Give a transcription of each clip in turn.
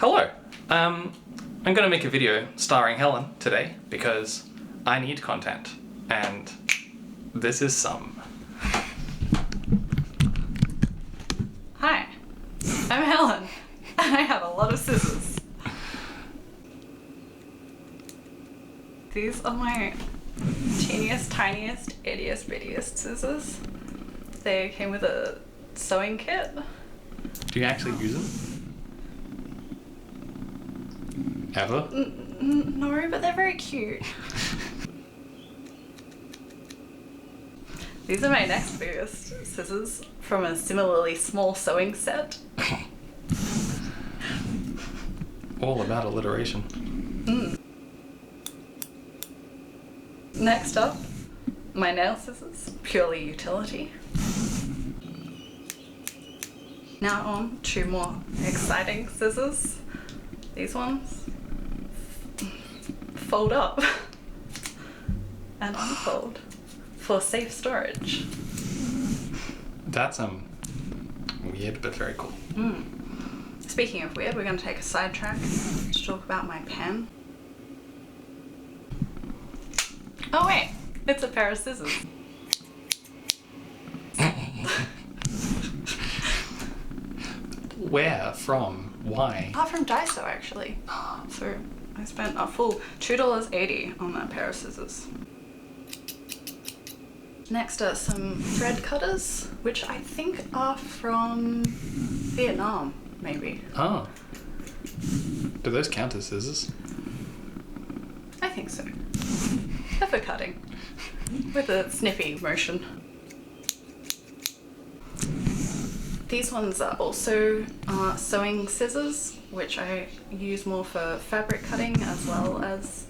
Hello! I'm gonna make a video starring Helen today because I need content, and this is some. Hi, I'm Helen, and I have a lot of scissors. These are my teeniest, tiniest, ittiest, bittiest scissors. They came with a sewing kit. Do you actually use them? Ever? No, but they're very cute. These are my next biggest scissors from a similarly small sewing set. All about alliteration. Next up, my nail scissors, purely utility. Now on to more exciting scissors. These ones fold up and unfold for safe storage. That's weird but very cool. Speaking of weird, we're going to take a sidetrack to talk about my pen. Oh wait, it's a pair of scissors. Where? From? Why? From Daiso actually. So I spent a full $2.80 on that pair of scissors. Next are some thread cutters, which I think are from Vietnam, maybe. Oh. Do those count as scissors? I think so. They're for cutting, with a snippy motion. These ones are also sewing scissors, which I use more for fabric cutting as well as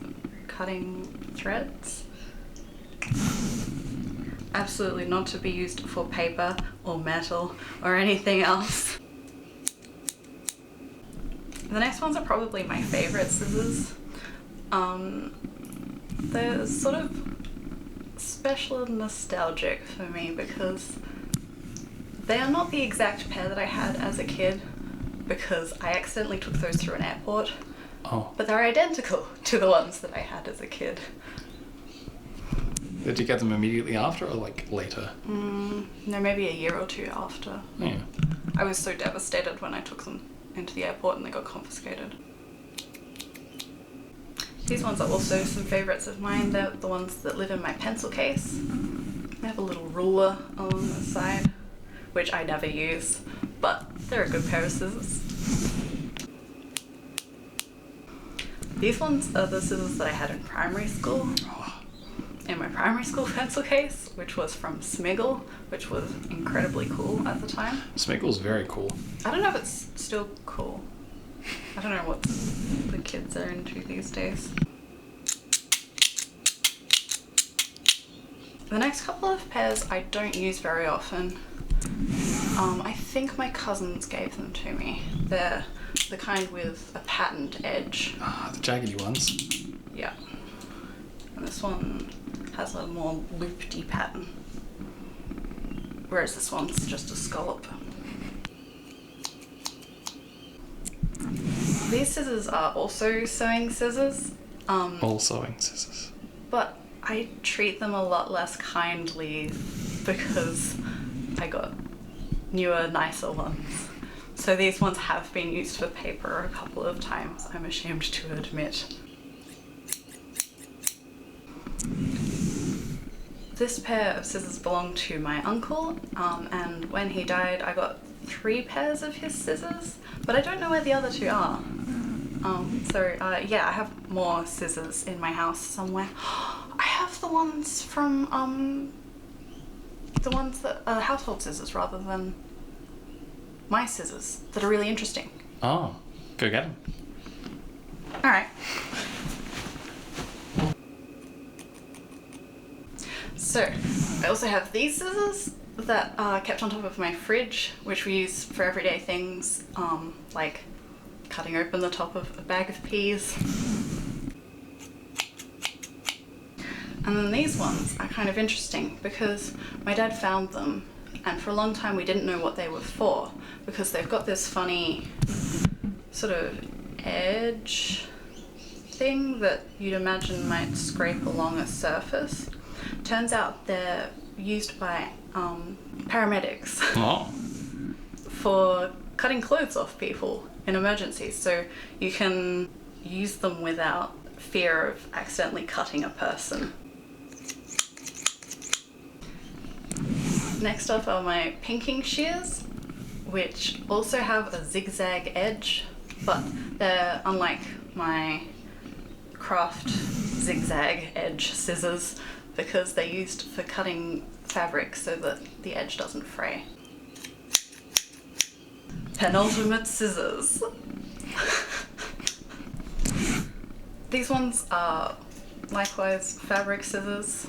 cutting threads. Absolutely not to be used for paper or metal or anything else. The next ones are probably my favorite scissors. They're sort of special and nostalgic for me because they are not the exact pair that I had as a kid because I accidentally took those through an airport. Oh. But they're identical to the ones that I had as a kid. Did you get them immediately after or like later? No, maybe a year or two after. Yeah. I was so devastated when I took them into the airport and they got confiscated. These ones are also some favourites of mine. They're the ones that live in my pencil case. They have a little ruler along the side, which I never use, but they're a good pair of scissors. These ones are the scissors that I had in primary school. In my primary school pencil case, which was from Smiggle, which was incredibly cool at the time. Smiggle's very cool. I don't know if it's still cool. I don't know what the kids are into these days. The next couple of pairs I don't use very often. I think my cousins gave them to me. They're the kind with a patterned edge. Ah, the jaggedy ones. Yeah. And this one has a more loopedy pattern. Whereas this one's just a scallop. These scissors are also sewing scissors. All sewing scissors. But I treat them a lot less kindly because I got newer, nicer ones. So these ones have been used for paper a couple of times, I'm ashamed to admit. This pair of scissors belonged to my uncle, and when he died I got 3 pairs of his scissors, but I don't know where the other 2 are. Yeah, I have more scissors in my house somewhere. I have the ones from, the ones that are household scissors rather than my scissors that are really interesting. Oh, go get them. Alright. So, I also have these scissors that are kept on top of my fridge, which we use for everyday things, like cutting open the top of a bag of peas. And then these ones are kind of interesting because my dad found them and for a long time we didn't know what they were for because they've got this funny sort of edge thing that you'd imagine might scrape along a surface. Turns out they're used by paramedics Oh. for cutting clothes off people in emergencies. So you can use them without fear of accidentally cutting a person. Next up are my pinking shears, which also have a zigzag edge, but they're unlike my craft zigzag edge scissors because they're used for cutting fabric so that the edge doesn't fray. Penultimate scissors. These ones are likewise fabric scissors.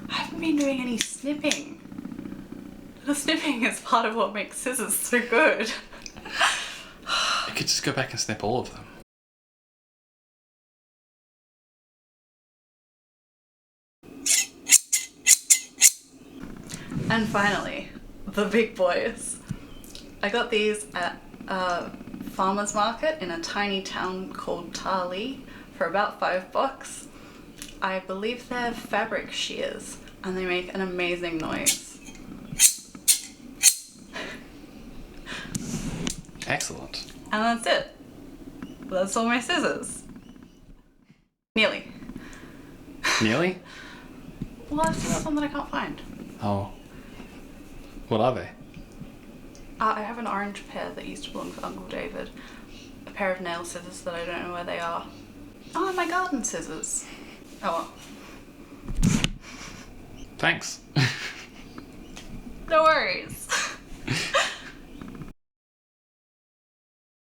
I haven't been doing any snipping. The snipping is part of what makes scissors so good. You could just go back and snip all of them. And finally, the big boys. I got these at a farmer's market in a tiny town called Tali for about $5. I believe they're fabric shears and they make an amazing noise. Excellent. And that's it. That's all my scissors. Nearly. Nearly? Well, I've still got some that I can't find. Oh. What are they? I have an orange pair that used to belong to Uncle David. A pair of nail scissors that I don't know where they are. Oh, and my garden scissors. Oh well. Thanks. No worries.